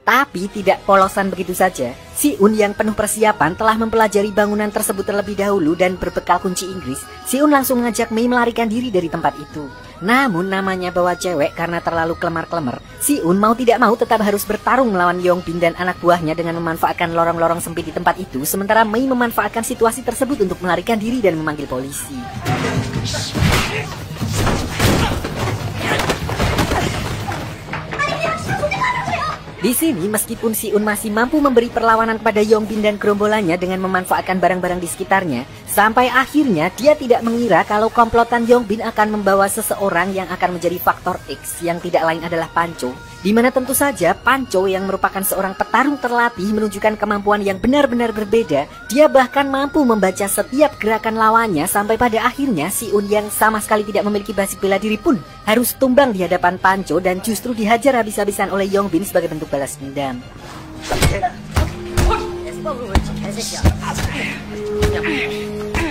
Tapi tidak polosan begitu saja, Si-un yang penuh persiapan telah mempelajari bangunan tersebut terlebih dahulu dan berbekal kunci Inggris, Si-un langsung mengajak Mei melarikan diri dari tempat itu. Namun namanya bawa cewek karena terlalu kelemar-kelemar, Si-un mau tidak mau tetap harus bertarung melawan Yongbin dan anak buahnya dengan memanfaatkan lorong-lorong sempit di tempat itu, sementara Mei memanfaatkan situasi tersebut untuk melarikan diri dan memanggil polisi. Di sini, meskipun Si-un masih mampu memberi perlawanan kepada Yongbin dan gerombolannya dengan memanfaatkan barang-barang di sekitarnya, sampai akhirnya dia tidak mengira kalau komplotan Yongbin akan membawa seseorang yang akan menjadi faktor X yang tidak lain adalah Panco. Di mana tentu saja Panco yang merupakan seorang petarung terlatih menunjukkan kemampuan yang benar-benar berbeda. Dia bahkan mampu membaca setiap gerakan lawannya sampai pada akhirnya Si-un yang sama sekali tidak memiliki basic bela diri pun harus tumbang di hadapan Panco dan justru dihajar habis-habisan oleh Yongbin sebagai bentuk balas dendam.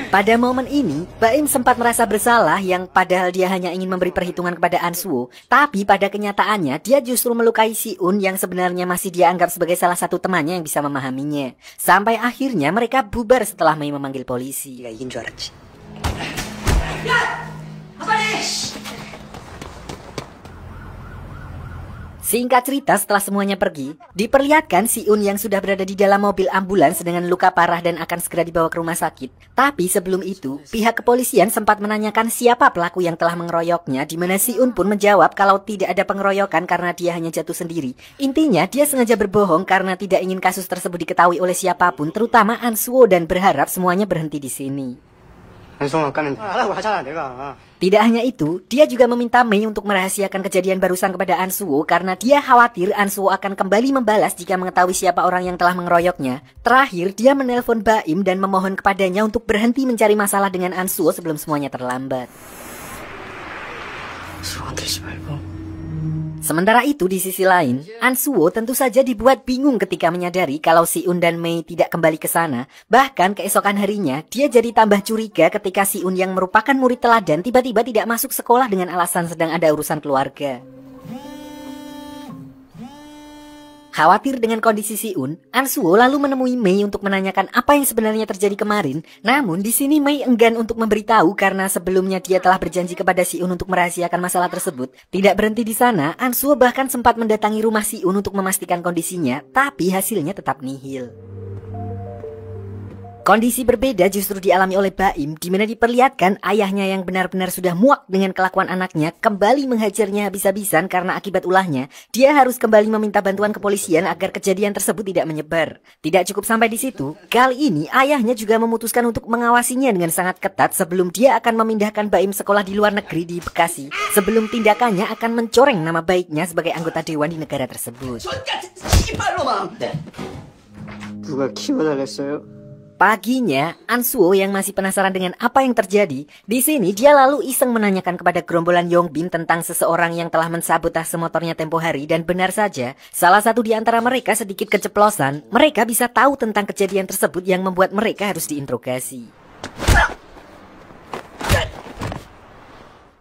Pada momen ini, Baim sempat merasa bersalah yang padahal dia hanya ingin memberi perhitungan kepada Ansuo, tapi pada kenyataannya dia justru melukai Si-un yang sebenarnya masih dia anggap sebagai salah satu temannya yang bisa memahaminya. Sampai akhirnya mereka bubar setelah Mei memanggil polisi. Singkat cerita, setelah semuanya pergi, diperlihatkan Si-un yang sudah berada di dalam mobil ambulans dengan luka parah dan akan segera dibawa ke rumah sakit. Tapi sebelum itu, pihak kepolisian sempat menanyakan siapa pelaku yang telah mengeroyoknya, di mana Si-un pun menjawab kalau tidak ada pengeroyokan karena dia hanya jatuh sendiri. Intinya, dia sengaja berbohong karena tidak ingin kasus tersebut diketahui oleh siapapun, terutama Ansuo, dan berharap semuanya berhenti di sini. Tidak hanya itu, dia juga meminta Mei untuk merahasiakan kejadian barusan kepada Ansuo karena dia khawatir Ansuo akan kembali membalas jika mengetahui siapa orang yang telah mengeroyoknya. Terakhir, dia menelpon Baim dan memohon kepadanya untuk berhenti mencari masalah dengan Ansuo sebelum semuanya terlambat. Sementara itu di sisi lain, Ansuo tentu saja dibuat bingung ketika menyadari kalau Si-un dan Mei tidak kembali ke sana. Bahkan keesokan harinya, dia jadi tambah curiga ketika Si-un yang merupakan murid teladan tiba-tiba tidak masuk sekolah dengan alasan sedang ada urusan keluarga. Khawatir dengan kondisi Si-un, Ansuo lalu menemui Mei untuk menanyakan apa yang sebenarnya terjadi kemarin. Namun di sini Mei enggan untuk memberitahu karena sebelumnya dia telah berjanji kepada Si-un untuk merahasiakan masalah tersebut. Tidak berhenti di sana, Ansuo bahkan sempat mendatangi rumah Si-un untuk memastikan kondisinya, tapi hasilnya tetap nihil. Kondisi berbeda justru dialami oleh Baim, di mana diperlihatkan ayahnya yang benar-benar sudah muak dengan kelakuan anaknya kembali menghajarnya habis-habisan karena akibat ulahnya, dia harus kembali meminta bantuan kepolisian agar kejadian tersebut tidak menyebar. Tidak cukup sampai di situ, kali ini ayahnya juga memutuskan untuk mengawasinya dengan sangat ketat sebelum dia akan memindahkan Baim sekolah di luar negeri di Bekasi, sebelum tindakannya akan mencoreng nama baiknya sebagai anggota dewan di negara tersebut. 누가 키워달랬어요? Paginya, Ansuo yang masih penasaran dengan apa yang terjadi, di sini dia lalu iseng menanyakan kepada gerombolan Yongbin tentang seseorang yang telah mensabotase motornya tempo hari, dan benar saja, salah satu di antara mereka sedikit keceplosan. Mereka bisa tahu tentang kejadian tersebut yang membuat mereka harus diinterogasi.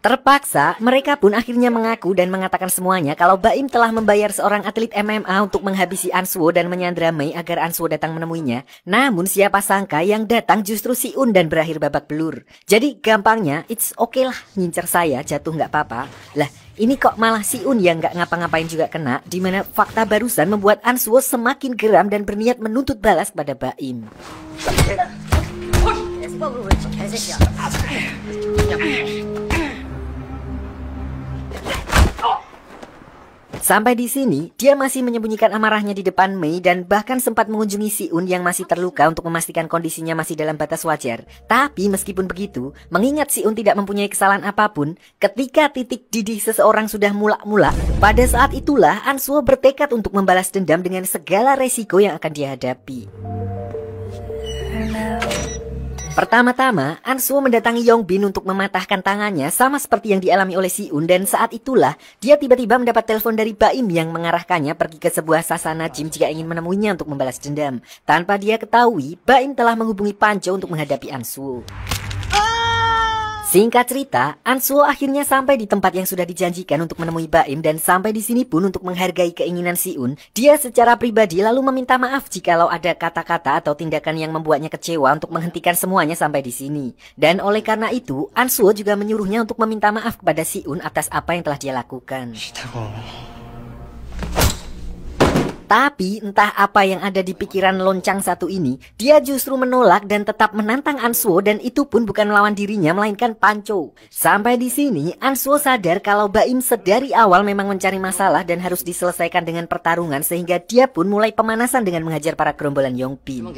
Terpaksa, mereka pun akhirnya mengaku dan mengatakan semuanya kalau Baim telah membayar seorang atlet MMA untuk menghabisi Ansuo dan menyandra Mei agar Ansuo datang menemuinya. Namun siapa sangka yang datang justru Si-un dan berakhir babak belur. Jadi gampangnya, it's okay lah ngincer saya, jatuh nggak apa-apa. Lah, ini kok malah Si-un yang nggak ngapa-ngapain juga kena, dimana fakta barusan membuat Ansuo semakin geram dan berniat menuntut balas pada Baim. Sampai di sini, dia masih menyembunyikan amarahnya di depan Mei dan bahkan sempat mengunjungi Si-un yang masih terluka untuk memastikan kondisinya masih dalam batas wajar. Tapi meskipun begitu, mengingat Si-un tidak mempunyai kesalahan apapun, ketika titik didih seseorang sudah mulak-mulak, pada saat itulah Ansuo bertekad untuk membalas dendam dengan segala resiko yang akan dihadapi. Pertama-tama, Ansuo mendatangi Yongbin untuk mematahkan tangannya sama seperti yang dialami oleh Si-un, dan saat itulah dia tiba-tiba mendapat telepon dari Baim yang mengarahkannya pergi ke sebuah sasana gym jika ingin menemuinya untuk membalas dendam. Tanpa dia ketahui, Baim telah menghubungi Pancho untuk menghadapi Ansuo. Singkat cerita, Ansuo akhirnya sampai di tempat yang sudah dijanjikan untuk menemui Baim, dan sampai di sini pun untuk menghargai keinginan Si-un, dia secara pribadi lalu meminta maaf jikalau ada kata-kata atau tindakan yang membuatnya kecewa untuk menghentikan semuanya sampai di sini. Dan oleh karena itu, Ansuo juga menyuruhnya untuk meminta maaf kepada Si-un atas apa yang telah dia lakukan. Tapi entah apa yang ada di pikiran loncang satu ini, dia justru menolak dan tetap menantang Ansuo, dan itu pun bukan melawan dirinya melainkan Pancho. Sampai di sini Ansuo sadar kalau Baim sedari awal memang mencari masalah dan harus diselesaikan dengan pertarungan, sehingga dia pun mulai pemanasan dengan menghajar para gerombolan Yongbin.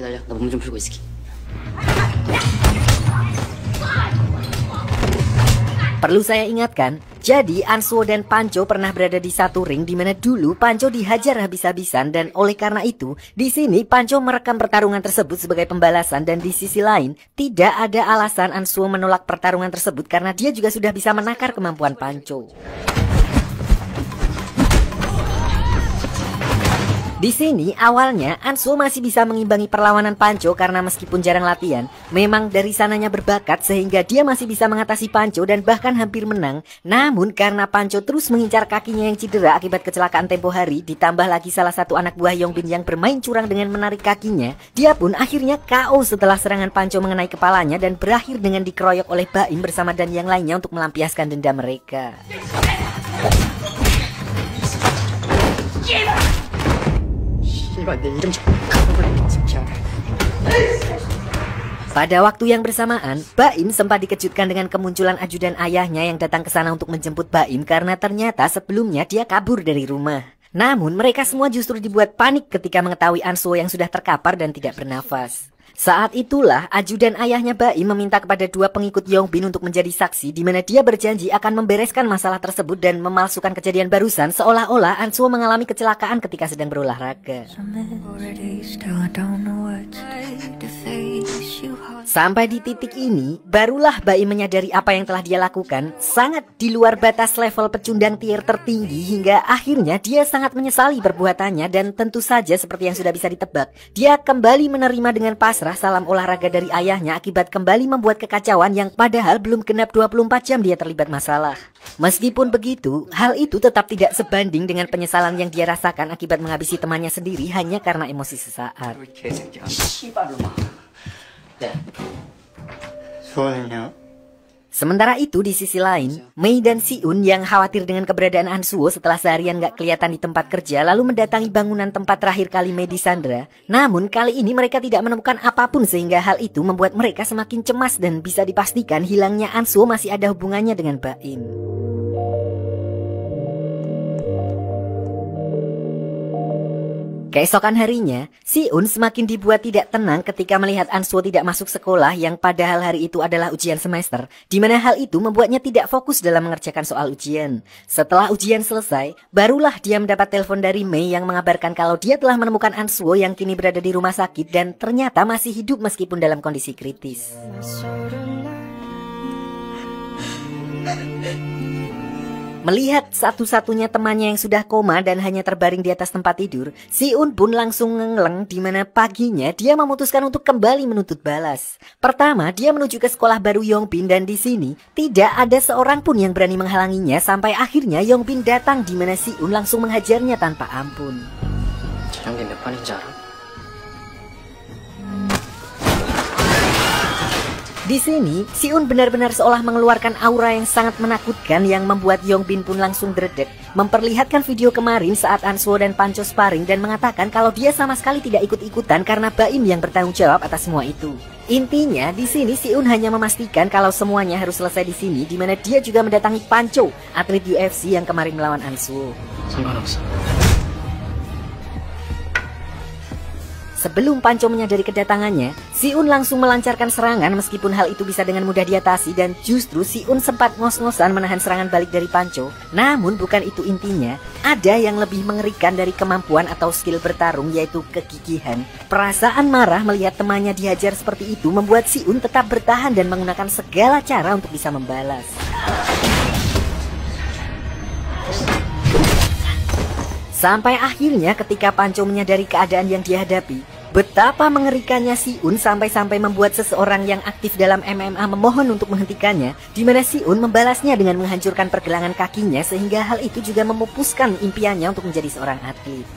Perlu saya ingatkan, jadi Ansuo dan Pancho pernah berada di satu ring di mana dulu Pancho dihajar habis-habisan, dan oleh karena itu di sini Pancho merekam pertarungan tersebut sebagai pembalasan, dan di sisi lain tidak ada alasan Ansuo menolak pertarungan tersebut karena dia juga sudah bisa menakar kemampuan Pancho. Di sini awalnya Ansuo masih bisa mengimbangi perlawanan Pancho karena meskipun jarang latihan, memang dari sananya berbakat sehingga dia masih bisa mengatasi Pancho dan bahkan hampir menang. Namun karena Pancho terus mengincar kakinya yang cedera akibat kecelakaan tempo hari, ditambah lagi salah satu anak buah Yongbin yang bermain curang dengan menarik kakinya, dia pun akhirnya KO setelah serangan Pancho mengenai kepalanya dan berakhir dengan dikeroyok oleh Baim bersama dan yang lainnya untuk melampiaskan dendam mereka. Pada waktu yang bersamaan, Baim sempat dikejutkan dengan kemunculan ajudan ayahnya yang datang ke sana untuk menjemput Baim karena ternyata sebelumnya dia kabur dari rumah. Namun mereka semua justru dibuat panik ketika mengetahui Ansuo yang sudah terkapar dan tidak bernafas. Saat itulah ajudan ayahnya Baim meminta kepada dua pengikut Yongbin untuk menjadi saksi, di mana dia berjanji akan membereskan masalah tersebut dan memalsukan kejadian barusan seolah-olah Ansuo mengalami kecelakaan ketika sedang berolahraga. Sampai di titik ini, barulah Baim menyadari apa yang telah dia lakukan sangat di luar batas level pecundang tier tertinggi, hingga akhirnya dia sangat menyesali perbuatannya, dan tentu saja seperti yang sudah bisa ditebak, dia kembali menerima dengan pasrah marah salam olahraga dari ayahnya akibat kembali membuat kekacauan yang padahal belum genap 24 jam dia terlibat masalah. Meskipun begitu, hal itu tetap tidak sebanding dengan penyesalan yang dia rasakan akibat menghabisi temannya sendiri hanya karena emosi sesaat. Sementara itu di sisi lain, Mei dan Si-un yang khawatir dengan keberadaan An-suo setelah seharian gak kelihatan di tempat kerja lalu mendatangi bangunan tempat terakhir kali Mei disandra. Namun kali ini mereka tidak menemukan apapun sehingga hal itu membuat mereka semakin cemas dan bisa dipastikan hilangnya An-suo masih ada hubungannya dengan Baim. Keesokan harinya, Si-un semakin dibuat tidak tenang ketika melihat An-suo tidak masuk sekolah yang padahal hari itu adalah ujian semester, di mana hal itu membuatnya tidak fokus dalam mengerjakan soal ujian. Setelah ujian selesai, barulah dia mendapat telepon dari Mei yang mengabarkan kalau dia telah menemukan An-suo yang kini berada di rumah sakit dan ternyata masih hidup meskipun dalam kondisi kritis. Melihat satu-satunya temannya yang sudah koma dan hanya terbaring di atas tempat tidur, Si-un pun langsung ngeleng di mana paginya dia memutuskan untuk kembali menuntut balas. Pertama, dia menuju ke sekolah baru Yongbin dan di sini tidak ada seorang pun yang berani menghalanginya sampai akhirnya Yongbin datang di mana Si-un langsung menghajarnya tanpa ampun. Di sini, Si-un benar-benar seolah mengeluarkan aura yang sangat menakutkan yang membuat Yongbin pun langsung dredeg, memperlihatkan video kemarin saat An-suo dan Pancho sparring dan mengatakan kalau dia sama sekali tidak ikut-ikutan karena Baim yang bertanggung jawab atas semua itu. Intinya, di sini Si-un hanya memastikan kalau semuanya harus selesai di sini, di mana dia juga mendatangi Pancho, atlet UFC yang kemarin melawan An-suo. Sebelum Pancho menyadari kedatangannya, Si-un langsung melancarkan serangan meskipun hal itu bisa dengan mudah diatasi dan justru Si-un sempat ngos-ngosan menahan serangan balik dari Pancho. Namun bukan itu intinya, ada yang lebih mengerikan dari kemampuan atau skill bertarung yaitu kegigihan. Perasaan marah melihat temannya dihajar seperti itu membuat Si-un tetap bertahan dan menggunakan segala cara untuk bisa membalas. Sampai akhirnya ketika Pancho menyadari keadaan yang dihadapi, betapa mengerikannya Si-un sampai-sampai membuat seseorang yang aktif dalam MMA memohon untuk menghentikannya, di mana Si-un membalasnya dengan menghancurkan pergelangan kakinya sehingga hal itu juga memupuskan impiannya untuk menjadi seorang atlet.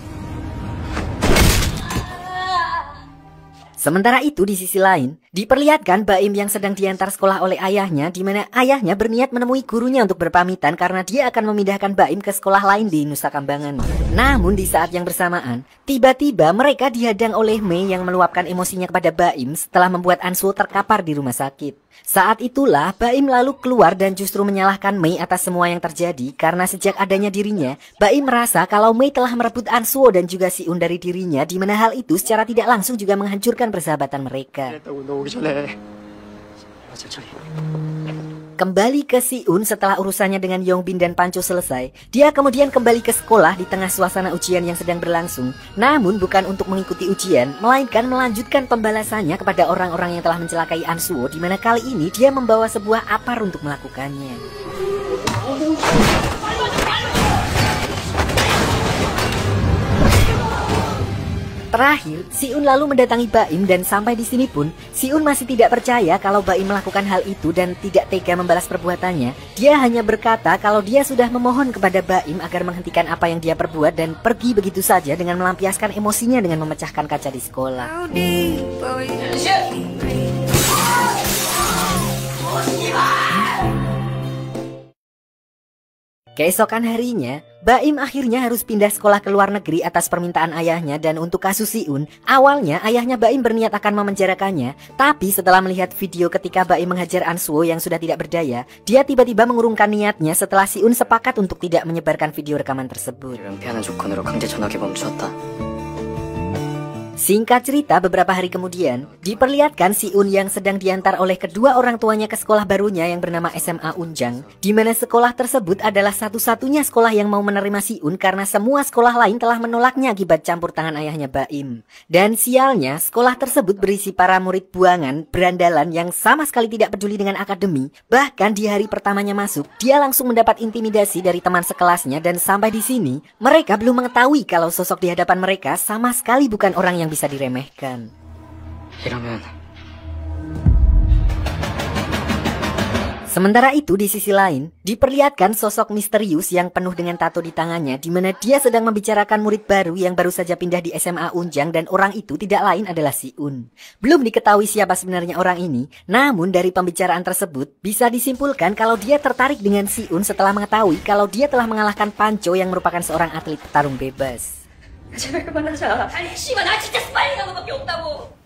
Sementara itu di sisi lain, diperlihatkan Baim yang sedang diantar sekolah oleh ayahnya di mana ayahnya berniat menemui gurunya untuk berpamitan karena dia akan memindahkan Baim ke sekolah lain di Nusa Kambangan. Namun di saat yang bersamaan, tiba-tiba mereka dihadang oleh Mei yang meluapkan emosinya kepada Baim setelah membuat An-suo terkapar di rumah sakit. Saat itulah Baim lalu keluar dan justru menyalahkan Mei atas semua yang terjadi karena sejak adanya dirinya, Baim merasa kalau Mei telah merebut An-suo dan juga Si-un dari dirinya, di mana hal itu secara tidak langsung juga menghancurkan persahabatan mereka. Kembali ke Si-un setelah urusannya dengan Yongbin dan Pancho selesai, dia kemudian kembali ke sekolah di tengah suasana ujian yang sedang berlangsung. Namun bukan untuk mengikuti ujian, melainkan melanjutkan pembalasannya kepada orang-orang yang telah mencelakai An-suo, di mana kali ini dia membawa sebuah apar untuk melakukannya. Terakhir, Si-un lalu mendatangi Baim dan sampai di sini pun Si-un masih tidak percaya kalau Baim melakukan hal itu dan tidak tega membalas perbuatannya. Dia hanya berkata kalau dia sudah memohon kepada Baim agar menghentikan apa yang dia perbuat dan pergi begitu saja dengan melampiaskan emosinya dengan memecahkan kaca di sekolah. Keesokan harinya, Baim akhirnya harus pindah sekolah ke luar negeri atas permintaan ayahnya dan untuk kasus Si-un, awalnya ayahnya Baim berniat akan memenjarakannya, tapi setelah melihat video ketika Baim menghajar An-suo yang sudah tidak berdaya, dia tiba-tiba mengurungkan niatnya setelah Si-un sepakat untuk tidak menyebarkan video rekaman tersebut. Singkat cerita, beberapa hari kemudian, diperlihatkan Si-un yang sedang diantar oleh kedua orang tuanya ke sekolah barunya yang bernama SMA Unjang, di mana sekolah tersebut adalah satu-satunya sekolah yang mau menerima Si-un karena semua sekolah lain telah menolaknya akibat campur tangan ayahnya Baim. Dan sialnya, sekolah tersebut berisi para murid buangan, berandalan yang sama sekali tidak peduli dengan akademi. Bahkan di hari pertamanya masuk, dia langsung mendapat intimidasi dari teman sekelasnya dan sampai di sini, mereka belum mengetahui kalau sosok di hadapan mereka sama sekali bukan orang yang bisa diremehkan. 이러면 Sementara itu di sisi lain, diperlihatkan sosok misterius yang penuh dengan tato di tangannya di mana dia sedang membicarakan murid baru yang baru saja pindah di SMA Unjang dan orang itu tidak lain adalah Si-un. Belum diketahui siapa sebenarnya orang ini, namun dari pembicaraan tersebut bisa disimpulkan kalau dia tertarik dengan Si-un setelah mengetahui kalau dia telah mengalahkan Pancho yang merupakan seorang atlet petarung bebas. 제발 그만하자. 아니 씨발 나 진짜 스파이라는 것밖에 없다고.